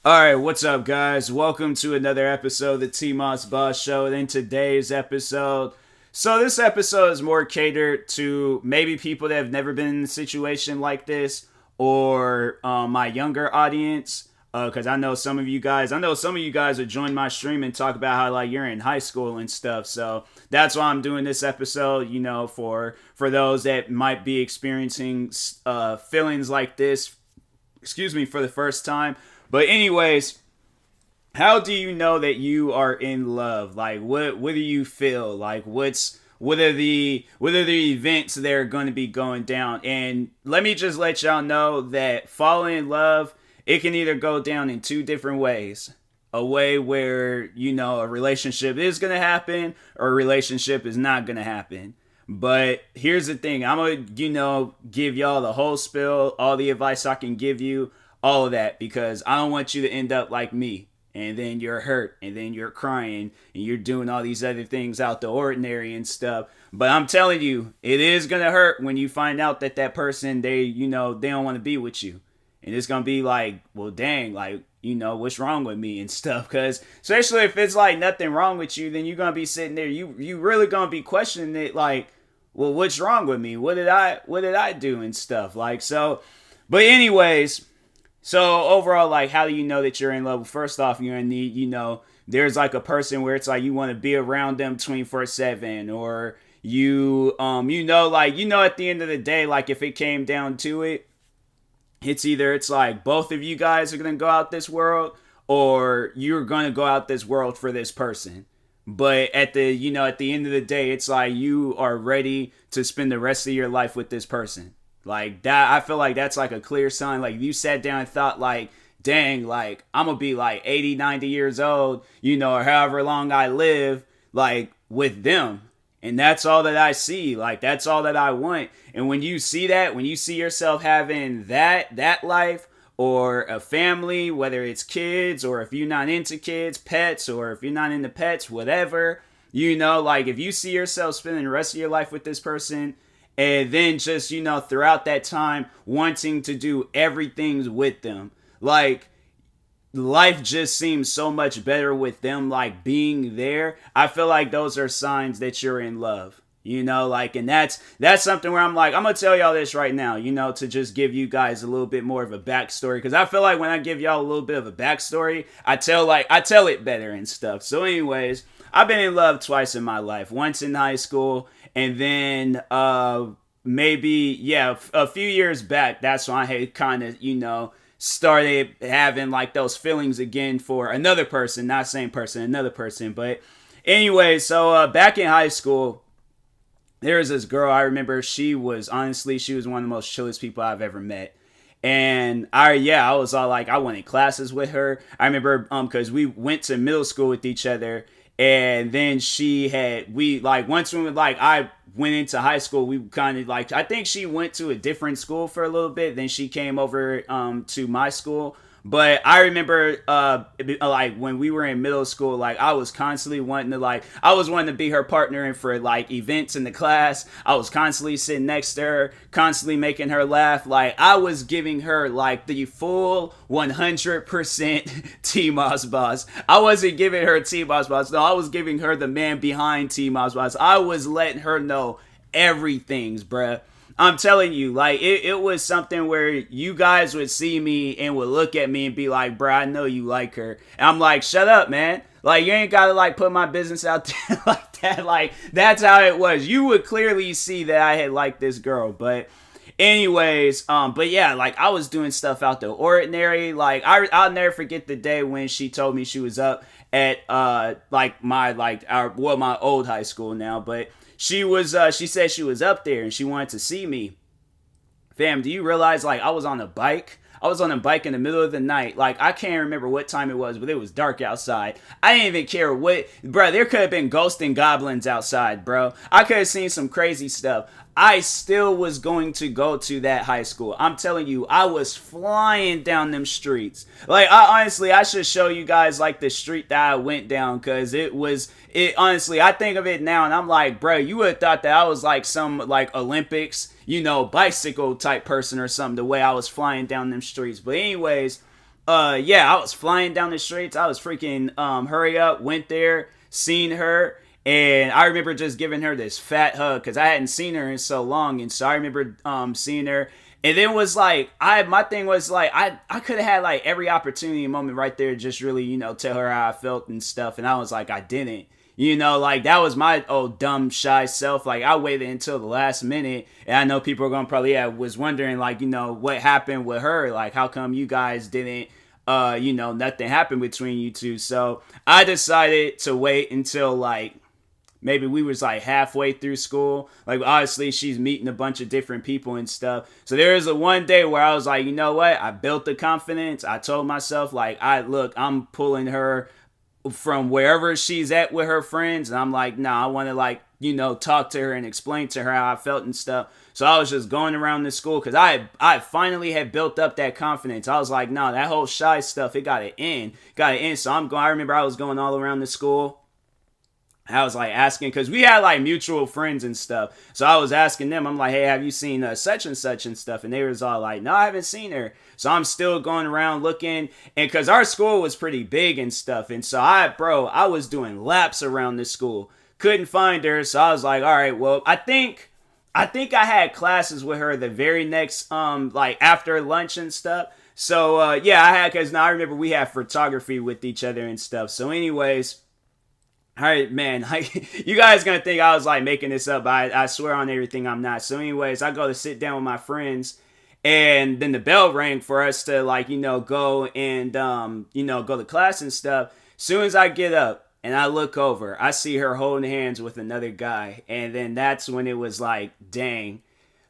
Alright, what's up, guys? Welcome to another episode of the TMossBoss Show. And in today's episode, this episode is more catered to maybe people that have never been in a situation like this, or my younger audience. Because I know some of you guys would join my stream and talk about how like you're in high school and stuff. So that's why I'm doing this episode. For those that might be experiencing feelings like this, for the first time. But anyways, how do you know that you are in love? Like what do you feel? Like what are the events that are going to be going down? And let me just let y'all know that falling in love, it can either go down in two different ways. A way where, a relationship is going to happen or a relationship is not going to happen. But here's the thing. I'm going to, give y'all the whole spill, all the advice I can give you, all of that, because I don't want you to end up like me. And then you're hurt, and then you're crying, and you're doing all these other things out the ordinary and stuff. But I'm telling you, it is going to hurt when you find out that that person, they don't want to be with you. And it's going to be like, well, dang, like, what's wrong with me and stuff. Because especially if it's like nothing wrong with you, then you're going to be sitting there, you really going to be questioning it like, well, what's wrong with me? What did I do and stuff? Like, so, but anyways, so overall, like, how do you know that you're in love? First off, you're in need, there's like a person where it's like you want to be around them 24/7, or at the end of the day, like if it came down to it, it's like both of you guys are gonna go out this world, or you're gonna go out this world for this person. But at the end of the day, it's like you are ready to spend the rest of your life with this person. Like that, I feel like that's like a clear sign. Like you sat down and thought like, dang, like I'm gonna be like 80, 90 years old, or however long I live, like with them. And that's all that I see. Like that's all that I want. And when you see that, when you see yourself having that life, or a family, whether it's kids, or if you're not into kids, pets, or if you're not into pets, whatever, like if you see yourself spending the rest of your life with this person, and then just, throughout that time wanting to do everything with them, like life just seems so much better with them, like being there. I feel like those are signs that you're in love. And that's something where I'm like, I'm gonna tell y'all this right now, to just give you guys a little bit more of a backstory, because I feel like when I give y'all a little bit of a backstory, I tell it better and stuff. So anyways, I've been in love twice in my life. Once in high school, and then maybe, yeah, a few years back, that's when I had kind of, started having like those feelings again for another person, not same person, another person. But anyway, so back in high school, there was this girl. I remember she was one of the most chillest people I've ever met. And I was all like, I wanted classes with her. I remember because we went to middle school with each other, and then once we were like, I went into high school, we kind of like, I think she went to a different school for a little bit, then she came over to my school. But I remember, like when we were in middle school, like I was constantly wanting to be her partner and for like events in the class. I was constantly sitting next to her, constantly making her laugh. Like I was giving her like the full 100% TMossBoss. I wasn't giving her TMossBoss. No, I was giving her the man behind TMossBoss. I was letting her know everything's, bruh. I'm telling you, like, it was something where you guys would see me and would look at me and be like, bro, I know you like her. And I'm like, shut up, man. Like, you ain't got to, like, put my business out there like that. Like, that's how it was. You would clearly see that I had liked this girl. But anyways, but yeah, like, I was doing stuff out the ordinary. Like, I'll never forget the day when she told me she was up at, my old high school now. But she said she was up there and she wanted to see me. Fam, do you realize like I was on a bike? I was on a bike in the middle of the night. Like, I can't remember what time it was, but it was dark outside. I didn't even care bro, there could have been ghosts and goblins outside, bro. I could have seen some crazy stuff. I still was going to go to that high school. I'm telling you, I was flying down them streets. Like, honestly, I should show you guys, like, the street that I went down, because honestly, I think of it now, and I'm like, bro, you would have thought that I was, like, some, like, Olympics, bicycle type person or something, the way I was flying down them streets. But anyways, Yeah, I was flying down the streets. I was freaking hurry up, went there, seen her, and I remember just giving her this fat hug because I hadn't seen her in so long, and so I remember seeing her. And then was like my thing was like I could have had like every opportunity moment right there, just really, tell her how I felt and stuff, and I was like, I didn't. Like that was my old dumb shy self. Like I waited until the last minute, and I know people are gonna probably was wondering like, what happened with her. Like how come you guys didn't nothing happened between you two. So I decided to wait until like maybe we was like halfway through school. Like obviously she's meeting a bunch of different people and stuff. So there was a one day where I was like, you know what? I built the confidence. I told myself like, I'm pulling her from wherever she's at with her friends, and I'm like, nah, I want to like, talk to her and explain to her how I felt and stuff. So I was just going around the school because I finally had built up that confidence. I was like, nah, that whole shy stuff, it gotta end. So I remember I was going all around the school. I was like asking because we had like mutual friends and stuff. So I was asking them, I'm like, hey, have you seen such and such and stuff? And they was all like, no, I haven't seen her. So I'm still going around looking, and because our school was pretty big and stuff, and so I was doing laps around the school, couldn't find her. So I was like, all right, well, I think I had classes with her the very next like after lunch and stuff. So yeah, I had because now I remember we had photography with each other and stuff. So anyways. All right, man. Like, you guys gonna think I was like making this up. I swear on everything I'm not. So, anyways, I go to sit down with my friends, and then the bell rang for us to like go and go to class and stuff. Soon as I get up and I look over, I see her holding hands with another guy, and then that's when it was like, dang.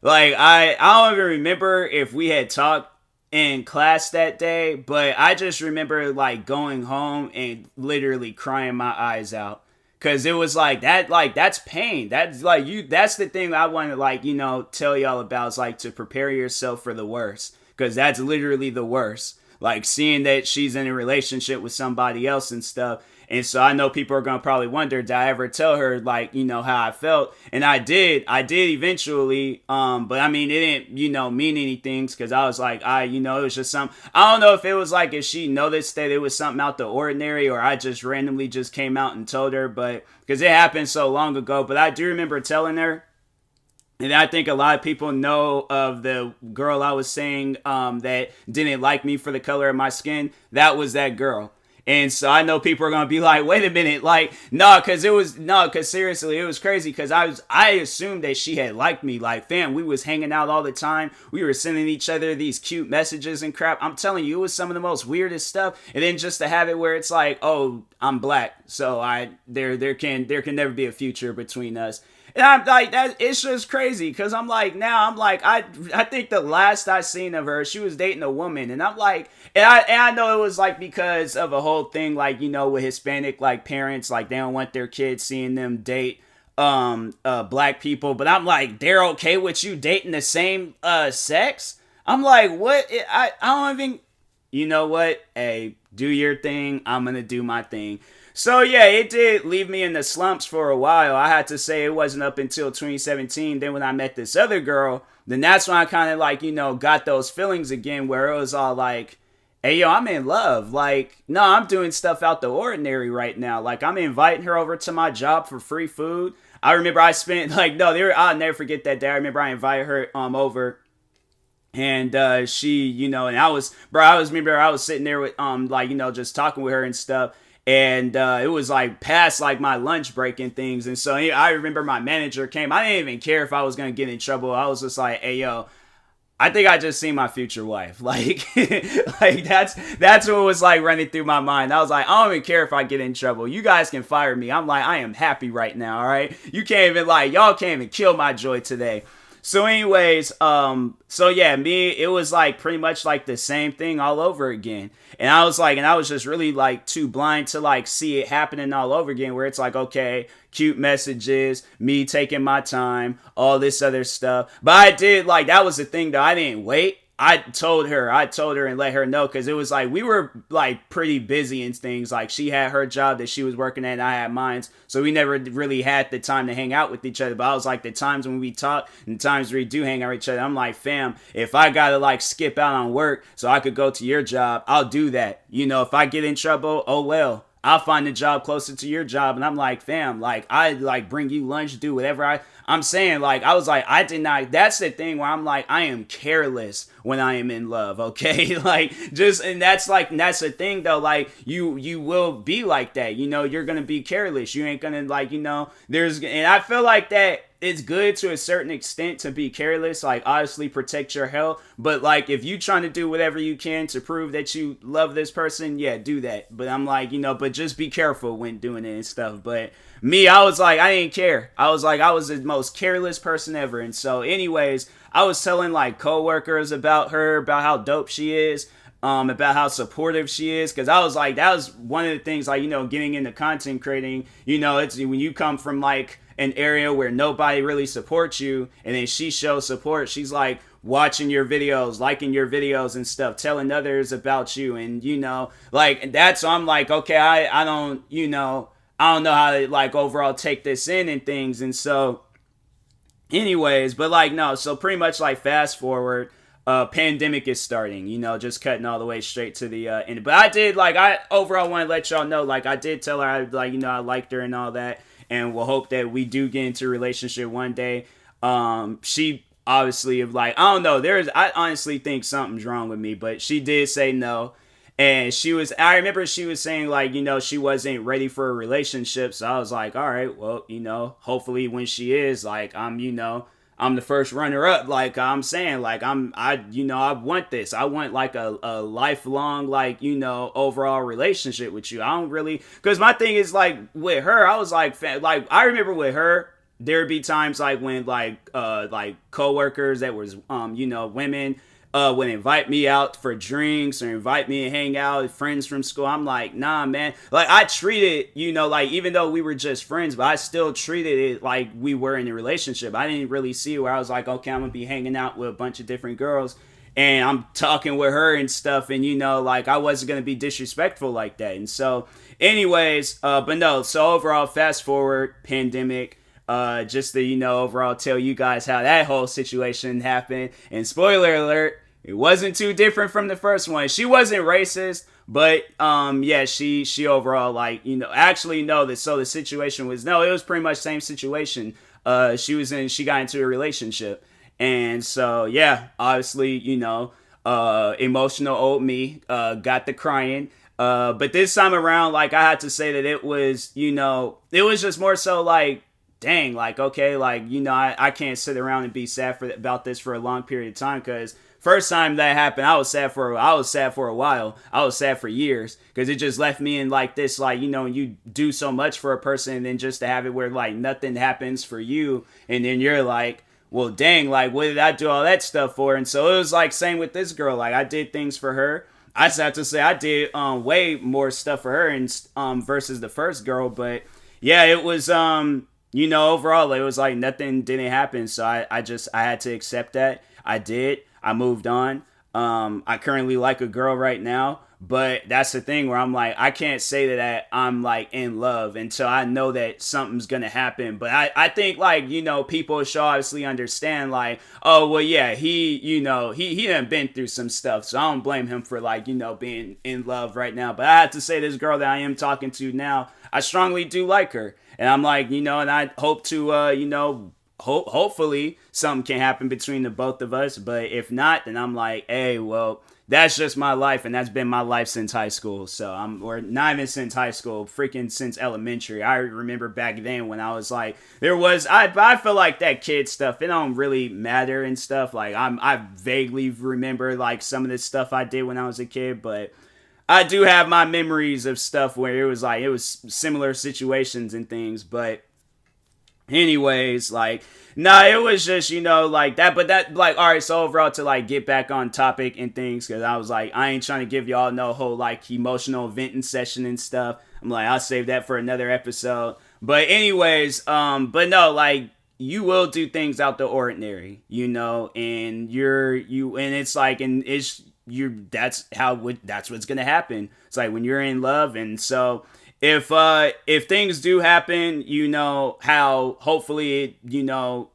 Like I don't even remember if we had talked in class that day, but I just remember like going home and literally crying my eyes out. Cause it was like that's pain. That's like that's the thing I want to like, tell y'all about is like to prepare yourself for the worst. Cause that's literally the worst. Like seeing that she's in a relationship with somebody else and stuff. And so I know people are going to probably wonder, did I ever tell her like, how I felt? And I did eventually. But I mean, it didn't, mean anything because I was like, it was just something. I don't know if it was like if she noticed that it was something out the ordinary or I just randomly just came out and told her, but because it happened so long ago. But I do remember telling her. And I think a lot of people know of the girl I was saying that didn't like me for the color of my skin. That was that girl. And so I know people are going to be like, wait a minute, like, because seriously, it was crazy because I assumed that she had liked me. Like, fam, we was hanging out all the time. We were sending each other these cute messages and crap. I'm telling you, it was some of the most weirdest stuff. And then just to have it where it's like, oh, I'm black. So there can never be a future between us. And I'm like, it's just crazy because I think the last I seen of her, she was dating a woman, and I'm like, and I know it was like because of a whole thing, like, with Hispanic like parents, like they don't want their kids seeing them date black people, but I'm like, they're okay with you dating the same sex? I'm like, what? I don't even, you know what? Hey, do your thing. I'm gonna do my thing. So yeah, it did leave me in the slumps for a while. I had to say it wasn't up until 2017. Then when I met this other girl, then that's when I kind of like, got those feelings again where it was all like, hey, yo, I'm in love. Like, no, I'm doing stuff out the ordinary right now. Like, I'm inviting her over to my job for free food. I remember I spent I'll never forget that day. I remember I invited her over. And she, and I was sitting there with just talking with her and stuff. And it was like past like my lunch break and things. And so I remember my manager came. I didn't even care if I was going to get in trouble. I was just like, hey, yo, I think I just seen my future wife. Like, like that's what was like running through my mind. I was like, I don't even care if I get in trouble. You guys can fire me. I'm like, I am happy right now. All right. You can't even y'all can't even kill my joy today. So anyways, so yeah, it was like pretty much like the same thing all over again. And I was just really like too blind to like see it happening all over again where it's like, okay, cute messages, me taking my time, all this other stuff. But I did that was the thing though. I didn't wait. I told her and let her know, because it was like we were like pretty busy and things. Like she had her job that she was working at and I had mine, so we never really had the time to hang out with each other. But I was like, the times when we talk and the times we do hang out with each other, I'm like, fam, if I gotta like skip out on work so I could go to your job, I'll do that. You know, if I get in trouble, oh well, I'll find a job closer to your job. And I'm like, fam, like I like bring you lunch, do whatever I'm saying. Like I was like, I did not, that's the thing where I'm like, I am careless when I am in love, okay? Like just, and that's the thing though, like you will be like that, you know, you're gonna be careless, you ain't gonna like, you know, and I feel like that it's good to a certain extent to be careless, like obviously protect your health, but like if you trying to do whatever you can to prove that you love this person, yeah, do that. But I'm like, you know, but just be careful when doing it and stuff. But me, I was like, I didn't care. I was like, I was the most careless person ever. And so anyways, I was telling like coworkers about her, about how dope she is, about how supportive she is, because I was like, that was one of the things, like, you know, getting into content creating, you know, it's when you come from like an area where nobody really supports you, and then she shows support. She's like watching your videos, liking your videos and stuff, telling others about you, and you know, like that's, so I'm like, okay, I don't, you know, I don't know how to like overall take this in and things. And so anyways, but like no, so pretty much like fast forward, pandemic is starting, you know, just cutting all the way straight to the end. But I did like, I overall want to let y'all know, like I did tell her I like, you know, I liked her and all that, and we'll hope that we do get into a relationship one day. She obviously like, I don't know, I honestly think something's wrong with me, but she did say no. And I remember she was saying like, you know, she wasn't ready for a relationship. So I was like, all right, well, you know, hopefully when she is, like, you know, I'm the first runner up. Like I'm saying, like you know, I want this. I want like a lifelong, like, you know, overall relationship with you. I don't really, because my thing is like with her, I was like I remember with her, there'd be times like when like coworkers that was, you know, women, would invite me out for drinks or invite me to hang out with friends from school. I'm like, nah, man. Like I treated, you know, like even though we were just friends, but I still treated it like we were in a relationship. I didn't really see where I was like, okay, I'm gonna be hanging out with a bunch of different girls and I'm talking with her and stuff, and you know, like I wasn't gonna be disrespectful like that. And so anyways, but no, so overall, fast forward, pandemic, just to, you know, overall tell you guys how that whole situation happened. And spoiler alert, it wasn't too different from the first one. She wasn't racist, but yeah, she overall, like, you know, actually no, the situation was, no, it was pretty much same situation. She got into a relationship, and so yeah, obviously, you know, emotional old me got the crying. But this time around, like I had to say that it was, you know, it was just more so like, dang, like, okay, like, you know, I can't sit around and be sad about this for a long period of time, because first time that happened, I was sad for a while. I was sad for years, because it just left me in like this, like, you know, you do so much for a person, and then just to have it where like nothing happens for you, and then you're like, well, dang, like, what did I do all that stuff for? And so it was like same with this girl. Like I did things for her. I just have to say I did way more stuff for her and versus the first girl. But yeah, it was you know, overall, it was like nothing didn't happen. So I had to accept that. I did. I moved on. I currently like a girl right now, but that's the thing where I'm like, I can't say that I'm like in love until I know that something's going to happen. But I think like, you know, people should obviously understand like, oh, well, yeah, you know, he done been through some stuff. So I don't blame him for like, you know, being in love right now. But I have to say this girl that I am talking to now, I strongly do like her. And I'm like, you know, and I hope to, you know, hopefully something can happen between the both of us. But if not, then I'm like, hey, well, that's just my life. And that's been my life since high school. So or not even since high school, freaking since elementary. I remember back then when I was like, I feel like that kid stuff, it don't really matter and stuff. Like I vaguely remember like some of the stuff I did when I was a kid, but I do have my memories of stuff where it was similar situations and things. But anyways, like, nah, it was just, you know, like that. But that, like, all right, so overall, to like get back on topic and things, because I was like, I ain't trying to give y'all no whole like emotional venting session and stuff. I'm like, I'll save that for another episode. But anyways, but no, like, you will do things out the ordinary, you know, and and it's like, and it's, that's what's gonna happen. It's like when you're in love. And so if things do happen, you know, how hopefully it, you know,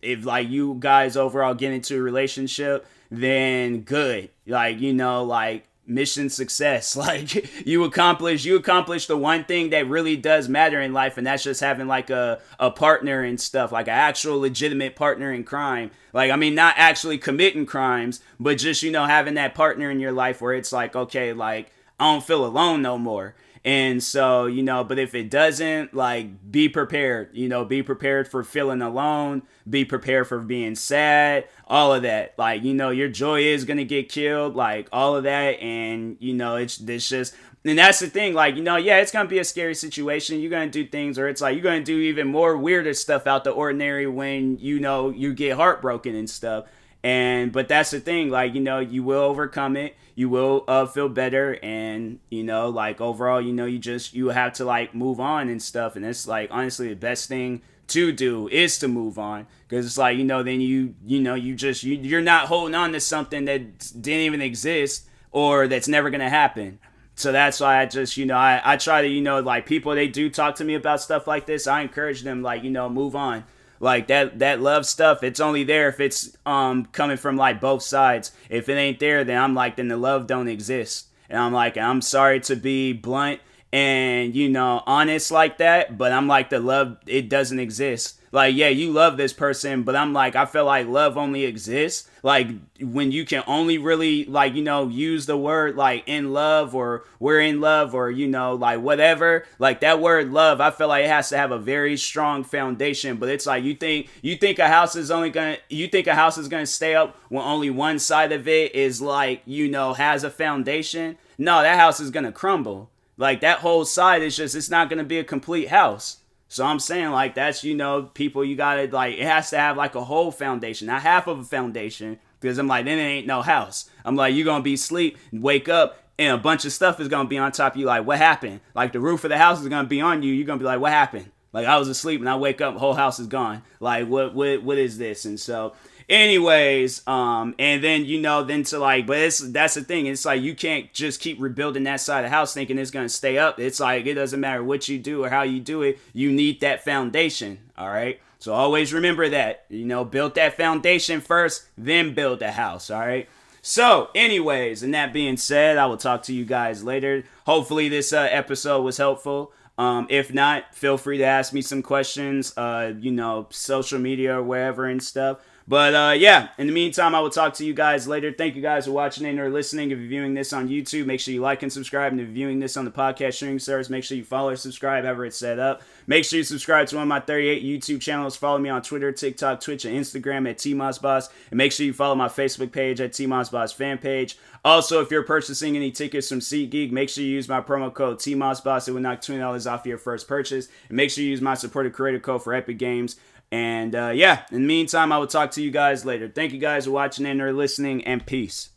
if like you guys overall get into a relationship, then good. Like, you know, like mission success. Like you accomplish the one thing that really does matter in life, and that's just having like a partner and stuff, like an actual legitimate partner in crime. Like, I mean, not actually committing crimes, but just, you know, having that partner in your life where it's like, okay, like I don't feel alone no more. And so, you know, but if it doesn't, like, be prepared, you know, be prepared for feeling alone, be prepared for being sad, all of that. Like, you know, your joy is going to get killed, like, all of that. And, you know, it's just, and that's the thing, like, you know, yeah, it's going to be a scary situation. You're going to do things, or it's like, you're going to do even more weirder stuff out the ordinary when, you know, you get heartbroken and stuff. But that's the thing, like, you know, you will overcome it. You will feel better, and, you know, like, overall, you know, you have to, like, move on and stuff. And it's like, honestly, the best thing to do is to move on, because it's like, you know, then you're not holding on to something that didn't even exist or that's never gonna happen. So that's why I just, you know, I try to, you know, like, people, they do talk to me about stuff like this, I encourage them, like, you know, move on. Like that love stuff, it's only there if it's coming from like both sides. If it ain't there, then I'm like, then the love don't exist. And I'm like, I'm sorry to be blunt and, you know, honest like that, but I'm like, the love, it doesn't exist. Like, yeah, you love this person, but I'm like, I feel like love only exists like when you can only really, like, you know, use the word like in love, or we're in love, or, you know, like whatever. Like that word love, I feel like it has to have a very strong foundation. But it's like, you think a house is gonna stay up when only one side of it is, like, you know, has a foundation. No, that house is gonna crumble. Like that whole side is just, it's not gonna be a complete house. So I'm saying, like, that's, you know, people, you gotta, like, it has to have like a whole foundation, not half of a foundation. Because I'm like, then it ain't no house. I'm like, you're gonna be asleep, wake up, and a bunch of stuff is gonna be on top of you. Like, what happened? Like, the roof of the house is gonna be on you. You're gonna be like, what happened? Like, I was asleep and I wake up, the whole house is gone. Like, what is this? And so, anyways, and then, you know, then to like, but that's the thing. It's like, you can't just keep rebuilding that side of the house thinking it's gonna stay up. It's like, it doesn't matter what you do or how you do it. You need that foundation. All right. So always remember that, you know, build that foundation first, then build the house. All right. So anyways, and that being said, I will talk to you guys later. Hopefully this episode was helpful. If not, feel free to ask me some questions, you know, social media or wherever and stuff. But yeah, in the meantime, I will talk to you guys later. Thank you guys for watching and or listening. If you're viewing this on YouTube, make sure you like and subscribe. And if you're viewing this on the podcast streaming service, make sure you follow or subscribe, however it's set up. Make sure you subscribe to one of my 38 YouTube channels. Follow me on Twitter, TikTok, Twitch, and Instagram at TMossBoss. And make sure you follow my Facebook page at TMossBoss fan page. Also, if you're purchasing any tickets from SeatGeek, make sure you use my promo code TMossBoss. It will knock $20 off your first purchase. And make sure you use my supported creator code for Epic Games. And yeah, in the meantime, I will talk to you guys later. Thank you guys for watching and or listening, and peace.